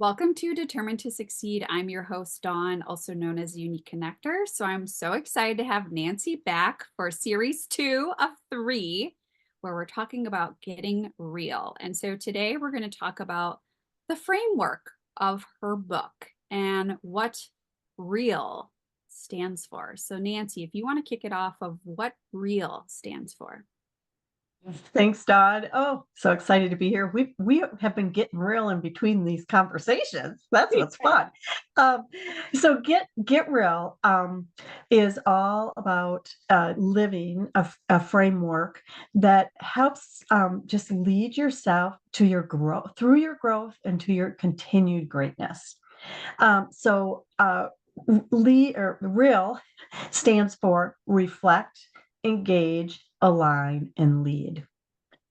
Welcome to Determined to Succeed. I'm your host, Dawn, also known as Unique Connector. So I'm so excited to have Nancy back for series 2 of 3, where we're talking about getting real. And so today we're going to talk about the framework of her book and what real stands for. So, Nancy, if you want to kick it off of what real stands for. Thanks, Dodd. Oh, so excited to be here. We have been getting real in between these conversations. That's what's fun. Um, so get real is all about living a framework that helps just lead yourself to your growth, through your growth, and to your continued greatness. So lead or real stands for reflect, engage, align, and lead.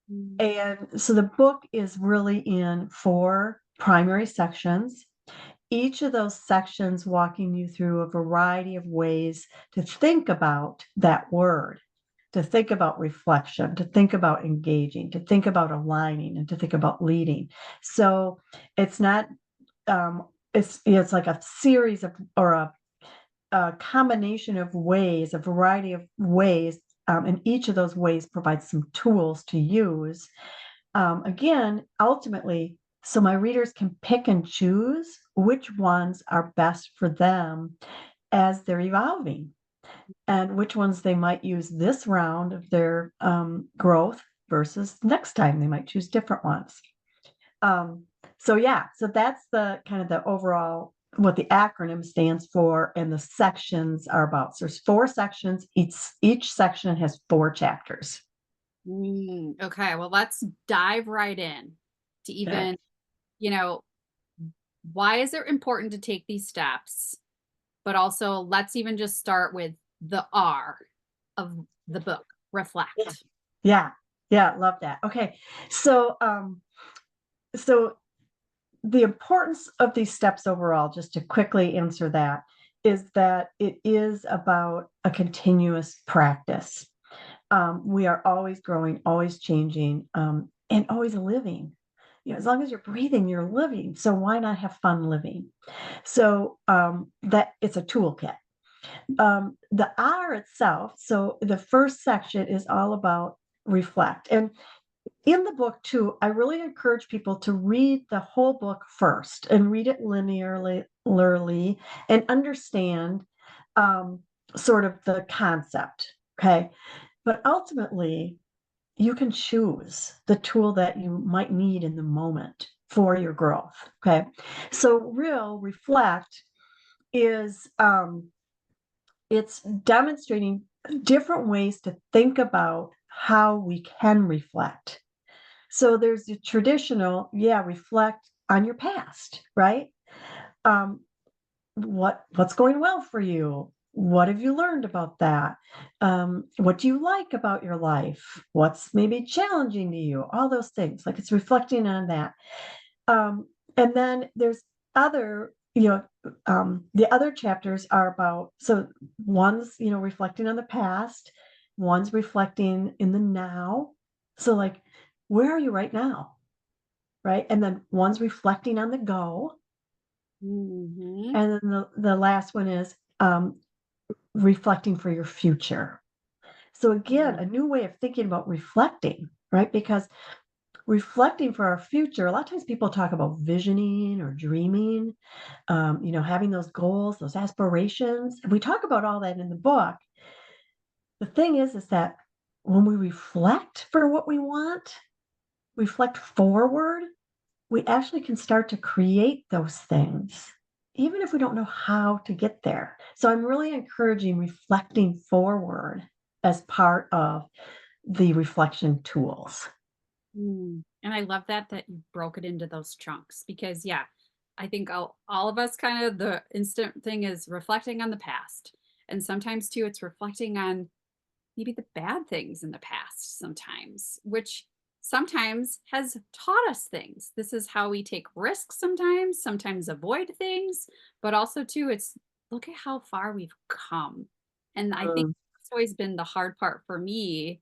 Mm. And so the book is really in 4 primary sections, each of those sections walking you through a variety of ways to think about that word, to think about reflection, to think about engaging, to think about aligning, and to think about leading. So it's not it's like a series of or a combination of ways, a variety of ways, and each of those ways provides some tools to use. Again, ultimately, so my readers can pick and choose which ones are best for them as they're evolving, and which ones they might use this round of their growth versus next time they might choose different ones. Um, so yeah, so that's the kind of the overall what the acronym stands for, and the sections are about. So there's 4 sections. Each section has 4 chapters. Okay, well, let's dive right in to Okay. even, you know, why is it important to take these steps? But also, let's even just start with the R of the book, Yeah, reflect. yeah, yeah. Love that. Okay, so the importance of these steps overall, just to quickly answer that, is that it is about a continuous practice. We are always growing, always changing, and always living. As long as you're breathing, you're living. So why not have fun living? So that it's a toolkit. The R itself. So the first section is all about reflect, and in the book too, I really encourage people to read the whole book first and read it linearly and understand um, sort of the concept. Okay. But ultimately, you can choose the tool that you might need in the moment for your growth. Okay. So, real reflect is it's demonstrating different ways to think about how we can reflect. So there's the traditional, yeah, reflect on your past, right? Um, what's going well for you? What have you learned about that? What do you like about your life? What's maybe challenging to you? All those things. Like it's reflecting on that. And then there's other, the other chapters are about, so one's, reflecting on the past, one's reflecting in the now. So, like, where are you right now? Right. And then one's reflecting on the go. Mhm. And then the last one is reflecting for your future. So, again, Mm. a new way of thinking about reflecting, right? Because reflecting for our future, a lot of times people talk about visioning or dreaming, having those goals, those aspirations. And we talk about all that in the book. The thing is that when we reflect for what we want, reflect forward, we actually can start to create those things, even if we don't know how to get there. So I'm really encouraging reflecting forward as part of the reflection tools. And I love that you broke it into those chunks because, yeah, I think all of us kind of the instant thing is reflecting on the past. And sometimes too, it's reflecting on maybe the bad things in the past sometimes, which sometimes has taught us things. This is how we take risks sometimes avoid things, but also too, it's look at how far we've come. And I think Mm, it's always been the hard part for me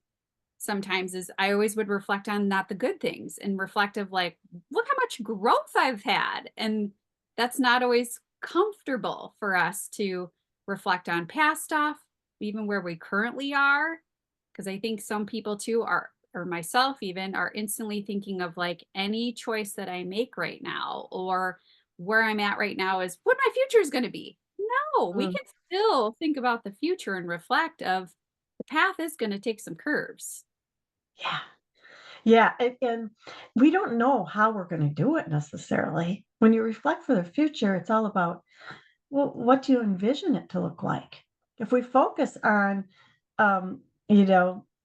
sometimes is I always would reflect on not the good things and reflect of like, look how much growth I've had. And that's not always comfortable for us to reflect on past stuff, even where we currently are. Because I think some people too are, or myself even, are instantly thinking of like any choice that I make right now or where I'm at right now is what my future is going to be. No, we Mm, can still think about the future and reflect of the path is going to take some curves. yeah. Yeah, and we don't know how we're gonna do it necessarily. When you reflect for the future, it's all about, well, what do you envision it to look like? If we focus on,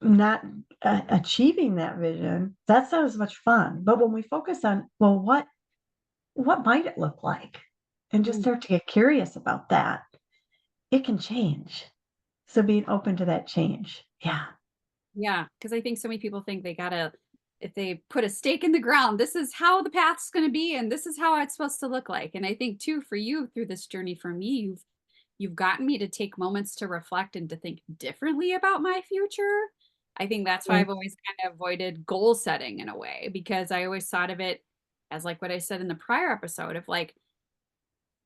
not achieving that vision, that's not as much fun. But when we focus on, well, what might it look like? And just Mm, start to get curious about that, it can change. So being open to that change. Yeah. yeah, because I think so many people think they gotta, if they put a stake in the ground, this is how the path's going to be, and this is how it's supposed to look like. And I think too, for you through this journey, for me, you've gotten me to take moments to reflect and to think differently about my future. I think that's why Mm, I've always kind of avoided goal setting in a way, because I always thought of it as like what I said in the prior episode of like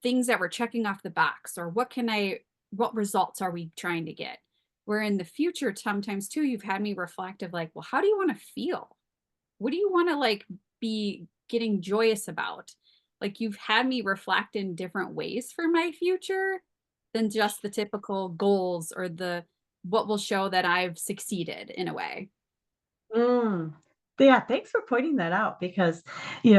things that we're checking off the box or what results are we trying to get? Where in the future, sometimes too, you've had me reflect of like, well, how do you want to feel? What do you want to like be getting joyous about? Like you've had me reflect in different ways for my future than just the typical goals or the what will show that I've succeeded in a way. mm. Yeah, thanks for pointing that out because,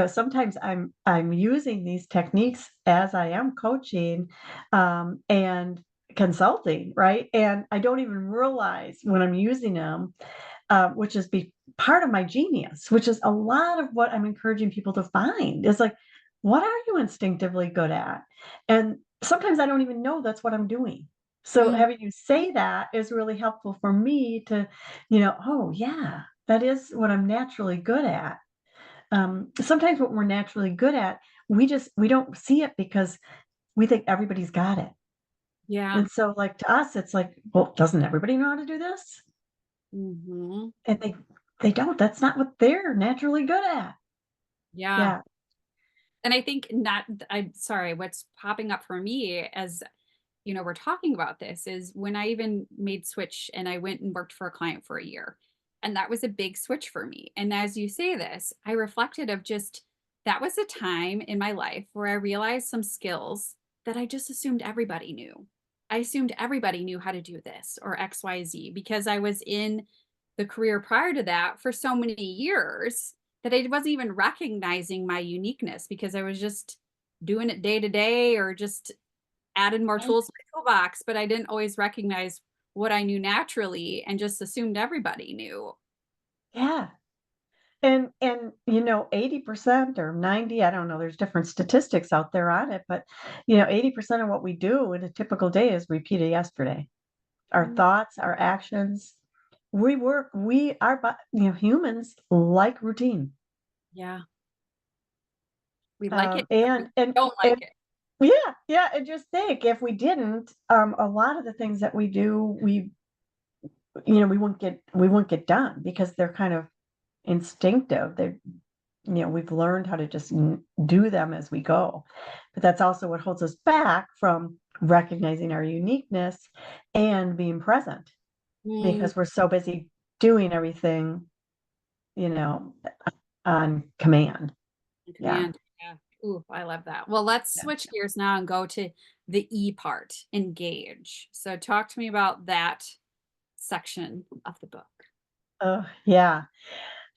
sometimes I'm using these techniques as I am coaching, and consulting, right? And I don't even realize when I'm using them, which is part of my genius, which is a lot of what I'm encouraging people to find is like, what are you instinctively good at? And sometimes I don't even know that's what I'm doing. So Mm, having you say that is really helpful for me to, oh yeah, that is what I'm naturally good at. Sometimes what we're naturally good at, we don't see it because we think everybody's got it. yeah. And so like to us, it's like, well, doesn't everybody know how to do this? Hmm. And they don't. That's not what they're naturally good at. Yeah. Yeah. And I think not, I'm sorry, what's popping up for me as we're talking about this is when I even made switch and I went and worked for a client for a year. And that was a big switch for me. And as you say this, I reflected of just that was a time in my life where I realized some skills that I just assumed everybody knew. I assumed everybody knew how to do this or XYZ because I was in the career prior to that for so many years that I wasn't even recognizing my uniqueness because I was just doing it day to day or just added more Right. tools to my toolbox, but I didn't always recognize what I knew naturally and just assumed everybody knew. Yeah. And 80% or 90, I don't know, there's different statistics out there on it, but 80% of what we do in a typical day is repeated yesterday. Our Mm, thoughts, our actions, humans like routine. yeah, we like it, Um, but we and and don't like and it. yeah, yeah, and just think if we didn't, a lot of the things that we do, we won't get done because they're kind of instinctive. We've learned how to just do them as we go. But that's also what holds us back from recognizing our uniqueness and being present Mm, because we're so busy doing everything, you know, on command. Yeah. command. Yeah. Ooh, I love that. Well, let's Yeah. switch gears now and go to the E part, engage. So talk to me about that section of the book. Oh, yeah.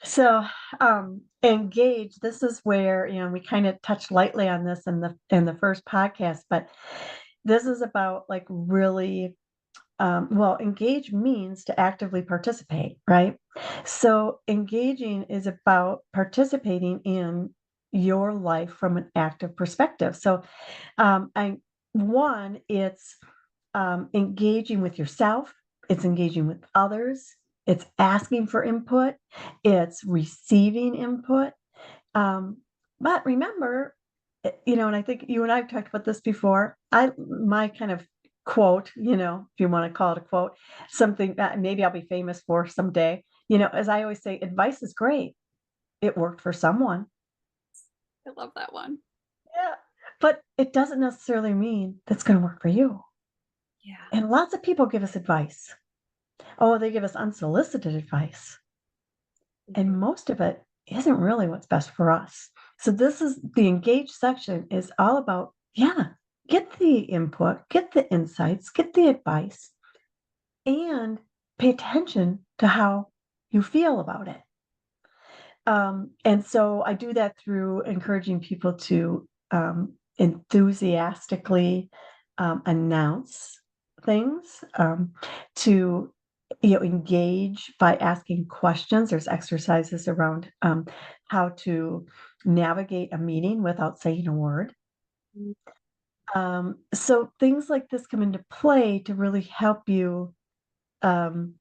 So, engage, this is where, we kind of touched lightly on this in the first podcast, but this is about like really, well, engage means to actively participate, right? So engaging is about participating in your life from an active perspective. So, I one, it's engaging with yourself, it's engaging with others, it's asking for input, it's receiving input. Um, but remember, and I think you and I've talked about this before. My kind of quote, if you want to call it a quote, something that maybe I'll be famous for someday. As I always say, advice is great. It worked for someone. I love that one. Yeah. But it doesn't necessarily mean that's going to work for you. Yeah. And lots of people give us advice. Oh, they give us unsolicited advice. They And do. most of it isn't really what's best for us. So this is the engage section is all about, yeah, get the input, get the insights, get the advice, and pay attention to how you feel about it. And so I do that through encouraging people to enthusiastically announce things, to engage by asking questions. There's exercises around how to navigate a meeting without saying a word. Mm. So things like this come into play to really help you um,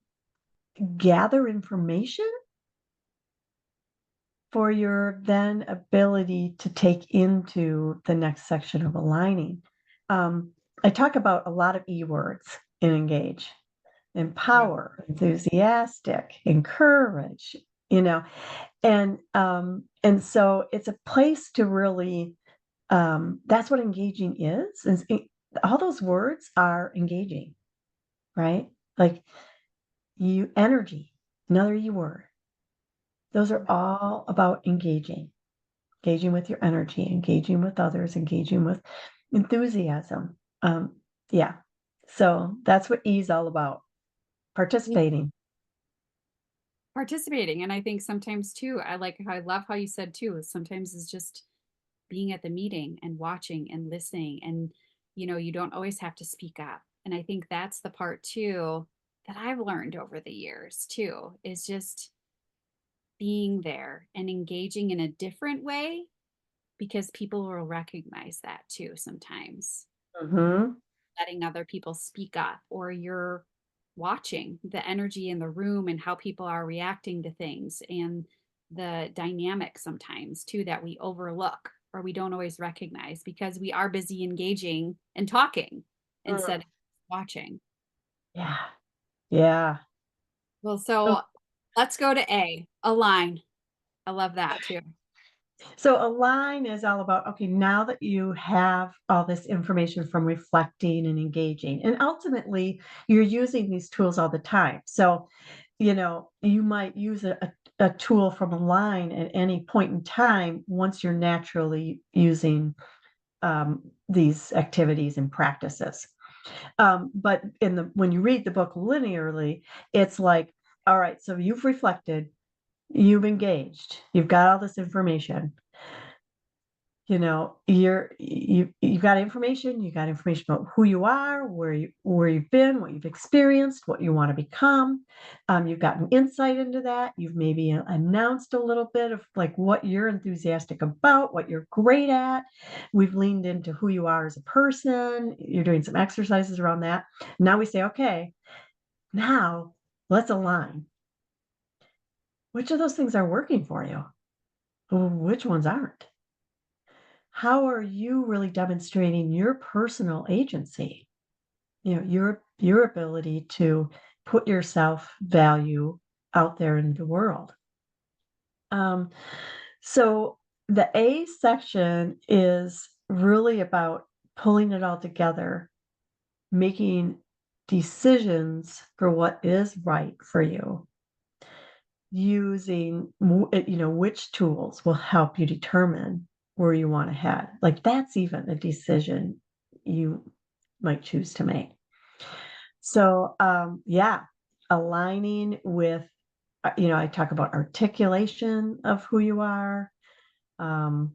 gather information for your then ability to take into the next section of aligning. Um, I talk about a lot of E words in engage: Yeah. empower, enthusiastic, encourage, you know, and so it's a place to really that's what engaging is all those words are engaging, right? Like you energy, another E word. Those are Yeah. all about engaging with your energy, engaging with others, engaging with enthusiasm. Yeah. So that's what E is all about, Yeah. participating. Participating, and I think sometimes too, I love how you said too, sometimes it's just being at the meeting and watching and listening and, you don't always have to speak up, and I think that's the part too that I've learned over the years too, is just being there and engaging in a different way because people will recognize that too sometimes. Hmm. Letting other people speak up, or you're watching the energy in the room and how people are reacting to things, and the dynamic sometimes too that we overlook or we don't always recognize because we are busy engaging and talking instead Mm. of watching. Yeah. Yeah. Well, So, so let's go to A, align. I love that too. so align is all about, okay, now that you have all this information from reflecting and engaging, and ultimately you're using these tools all the time. So, you might use a tool from align at any point in time once you're naturally using these activities and practices. But when you read the book linearly, it's like, all right, so you've reflected, you've engaged, you've got all this information. You've got information. You got information about who you are, where you've been, what you've experienced, what you want to become. You've gotten insight into that. You've maybe announced a little bit of like what you're enthusiastic about, what you're great at. We've leaned into who you are as a person. You're doing some exercises around that. Now we say, okay, now let's align. Which of those things are working for you? Which ones aren't? How are you really demonstrating your personal agency? Your ability to put yourself value out there in the world. Um, so the A section is really about pulling it all together, making decisions for what is right for you, using which tools will help you determine where you want to head. Like that's even a decision you might choose to make. So yeah, aligning with I talk about articulation of who you are, um,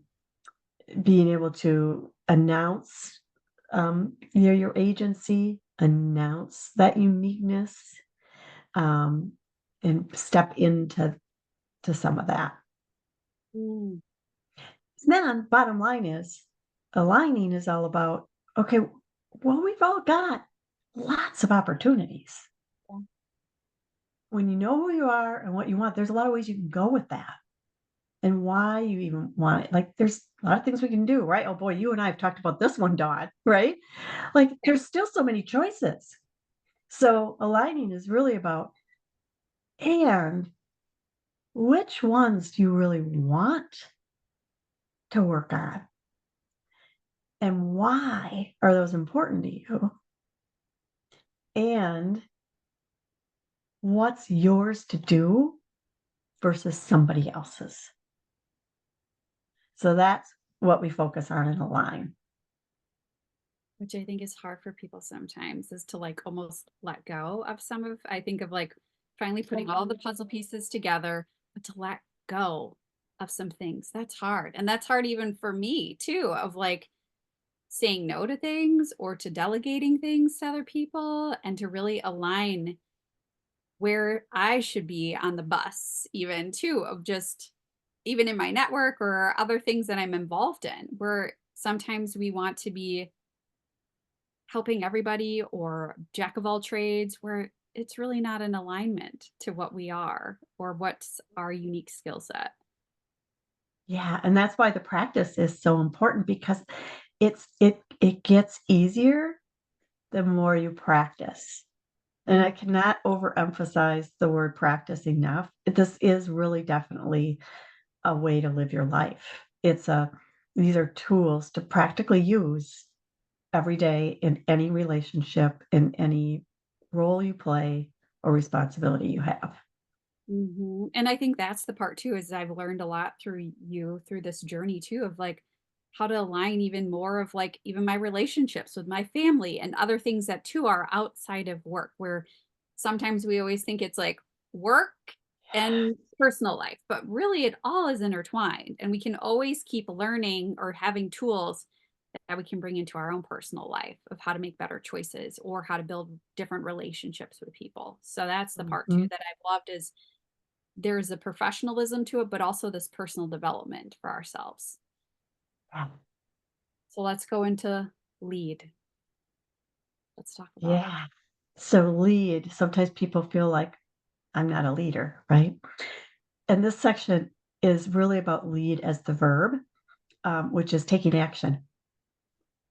being able to announce your agency, announce that uniqueness, um, and step into some of that. Mm, Then bottom line is aligning is all about, okay, well, we've all got lots of opportunities. yeah, When you know who you are and what you want, there's a lot of ways you can go with that and why you even want it. Like there's a lot of things we can do, right? Oh boy, you and I have talked about this one, Dawn, right? Like yeah. there's still so many choices. So aligning is really about, and which ones do you really want to work on? and why are those important to you? And what's yours to do versus somebody else's? So that's what we focus on in Align. Which I think is hard for people sometimes is to like almost let go of some of I think of like finally putting all the puzzle pieces together, but to let go of some things, that's hard. And that's hard even for me too, of like saying no to things or to delegating things to other people and to really align where I should be on the bus, even too, of just even in my network or other things that I'm involved in, where sometimes we want to be helping everybody or jack of all trades where it's really not in alignment to what we are or what's our unique skill set. Yeah, and that's why the practice is so important because it gets easier the more you practice. And I Mm, cannot overemphasize the word practice enough. This is really definitely a way to live your life. These are tools to practically use every day in any relationship, in any role you play or responsibility you have. mhm. And I think that's the part too, is I've learned a lot through you through this journey too, of like how to align even more of like even my relationships with my family and other things that too are outside of work, where sometimes we always think it's like work and personal life, but really it all is intertwined. And we can always keep learning or having tools that we can bring into our own personal life of how to make better choices or how to build different relationships with people. So that's the part too Mhm. that I've loved is there's a professionalism to it, but also this personal development for ourselves. Yeah. So let's go into lead. Let's talk about it. Yeah. So lead, sometimes people feel like I'm not a leader, right? And this section is really about lead as the verb, which is taking action.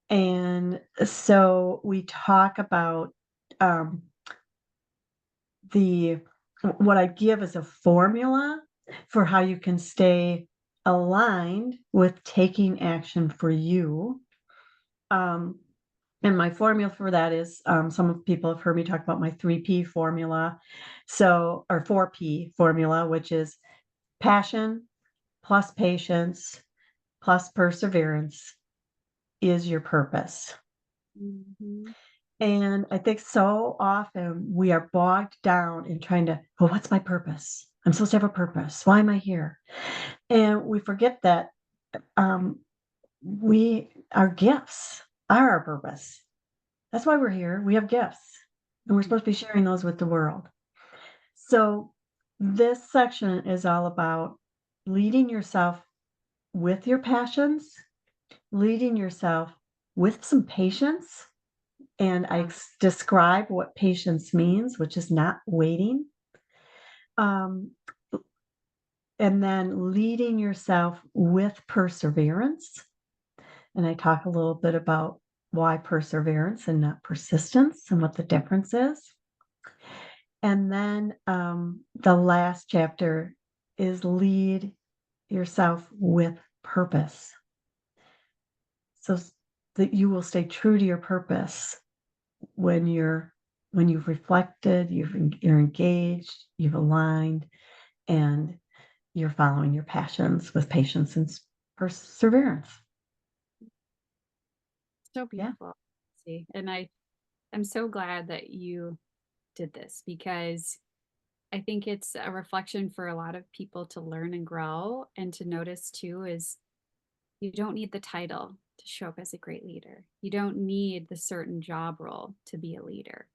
And so we talk about um, the what I give as a formula for how you can stay aligned with taking action for you. Um, and my formula for that is some of people have heard me talk about my 3P formula. So, or 4P formula, which is passion plus patience plus perseverance is your purpose. Mhm. And I think so often we are bogged down in trying to, well, what's my purpose? I'm supposed to have a purpose. Why am I here? And we forget that um, our gifts are our purpose. That's why we're here. We have gifts and we're Mhm. supposed to be sharing those with the world. So this section is all about leading yourself with your passions, leading yourself with some patience. And Yeah. describe what patience means, which is not waiting. Um, and then leading yourself with perseverance. And I talk a little bit about why perseverance and not persistence and what the difference is. And then the last chapter is lead yourself with purpose. That you will stay true to your purpose when you've reflected, you're engaged, you've aligned, and you're following your passions with patience and perseverance. So Yeah. beautiful. See, and I'm so glad that you did this because I think it's a reflection for a lot of people to learn and grow and to notice too is you don't need the title to show up as a great leader. You don't need the certain job role to be a leader.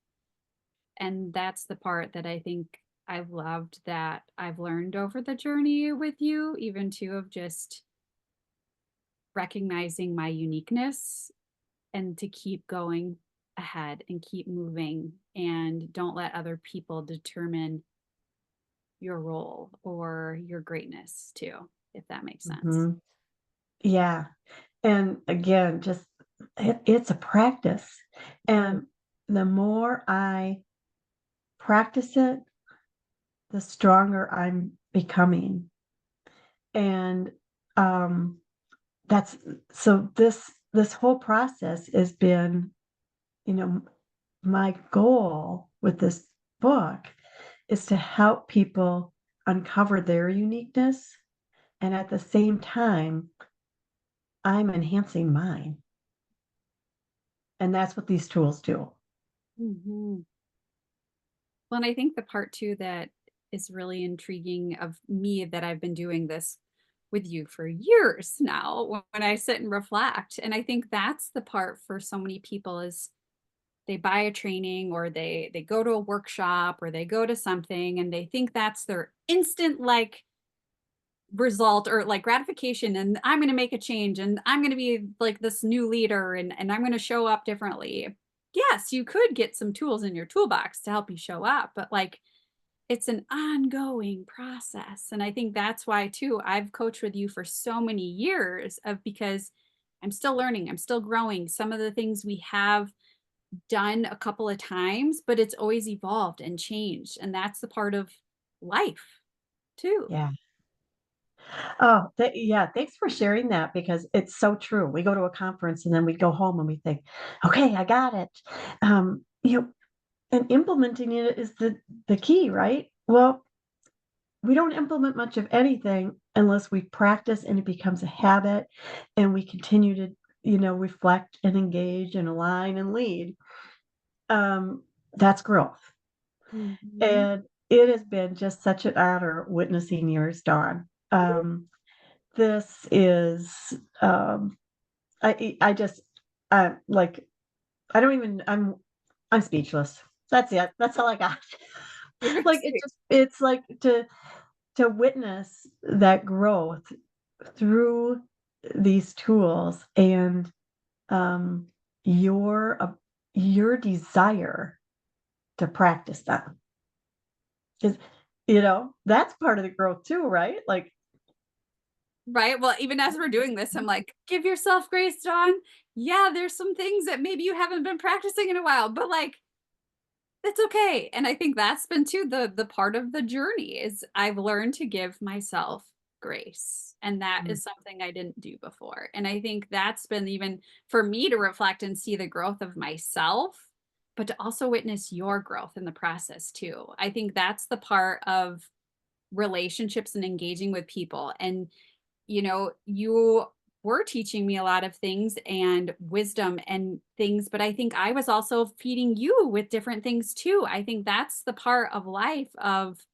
And that's the part that I think I've loved that I've learned over the journey with you, even too, of just recognizing my uniqueness and to keep going ahead and keep moving and don't let other people determine your role or your greatness too, if that makes sense. Mhm. Yeah. And again, just it's a practice. Right. And the more I practice it, the stronger I'm becoming. And um, that's so this. this whole process has been, you know, my goal with this book is to help people uncover their uniqueness. And at the same time, I'm enhancing mine. And that's what these tools do. Mhm. Well, and I think the part too that is really intriguing of me that I've been doing this with you for years now when I sit and reflect. And I think that's the part for so many people is they buy a training or they go to a workshop or they go to something and they think that's their instant like result or like gratification and I'm going to make a change and I'm going to be like this new leader and I'm going to show up differently. Yes, you could get some tools in your toolbox to help you show up, but like it's an ongoing process. And I think that's why too I've coached with you for so many years of because I'm still learning, I'm still growing. Some of the things we have done a couple of times, but it's always evolved and changed. And that's the part of life too. Yeah. Oh, yeah. Thanks for sharing that because it's so true. We go to a conference and then we go home and we think, okay, I got it. You know, and implementing it is the key, right? Well, we don't implement much of anything unless we practice and it becomes a habit and we continue to, reflect and engage and align and lead. That's growth. Mhm. And it has been just such an honor witnessing yours, Dawn. This is, um, I just, like, I don't even, I'm speechless. That's it. That's all I got. You're Like, sweet. it's like to witness that growth through these tools and, um, your, your desire to practice them. 'Cause, that's part of the growth too, right? Like, Right? Well, even as we're doing this, I'm like, "Give yourself grace, Dawn. Yeah, there's some things that maybe you haven't been practicing in a while, but, like, it's okay." And I think that's been too the part of the journey is I've learned to give myself grace, and that mm, is something I didn't do before. And I think that's been even for me to reflect and see the growth of myself, but to also witness your growth in the process too. I think that's the part of relationships and engaging with people. And you were teaching me a lot of things and wisdom and things, but I think I was also feeding you with different things too. I think that's the part of life of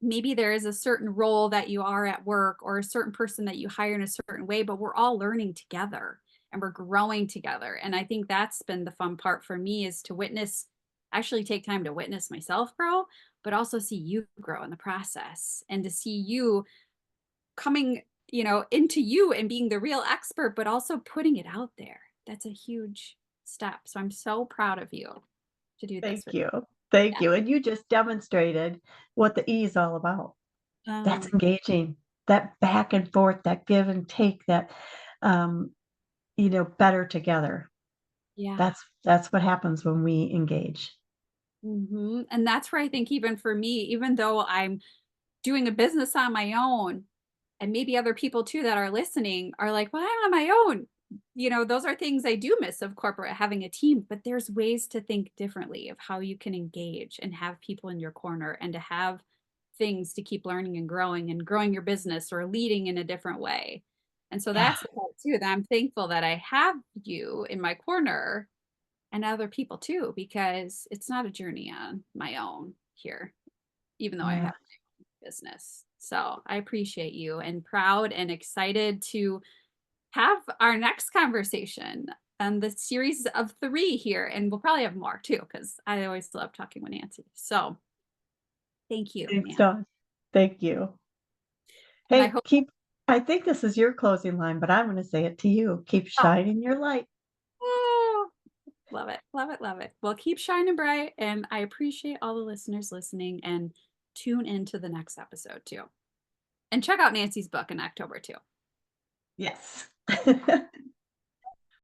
maybe there is a certain role that you are at work or a certain person that you hire in a certain way, but we're all learning together and we're growing together. And I think that's been the fun part for me is to witness, actually take time to witness myself grow, but also see you grow in the process and to see you coming, into you and being the real expert, but also putting it out there. That's a huge step. So I'm so proud of you to do this thank with you. Thank yeah. you. And you just demonstrated what the E is all about. That's Um, engaging. That back and forth, that give and take, that, um, better together. yeah. That's what happens when we engage. And that's where I think even for me, even though I'm doing a business on my own, and maybe other people too that are listening are like, well, I'm on my own. Those are things I do miss of corporate having a team, but there's ways to think differently of how you can engage and have people in your corner and to have things to keep learning and growing your business or leading in a different way. And so Yeah, that's the part too that I'm thankful that I have you in my corner and other people too, because it's not a journey on my own here, even though I yeah, have business. So I appreciate you and proud and excited to have our next conversation on the series of 3 here. And we'll probably have more too, because I always love talking with Nancy. So thank you, thanks, Nan. Dawn. Thank you. And I Hey, hope, I think this is your closing line, but I'm gonna say it to you. Keep oh, shining your light. oh, love it, love it, love it. Well, keep shining bright. And I appreciate all the listeners listening and tune into the next episode too. And check out Nancy's book in October too. Yes.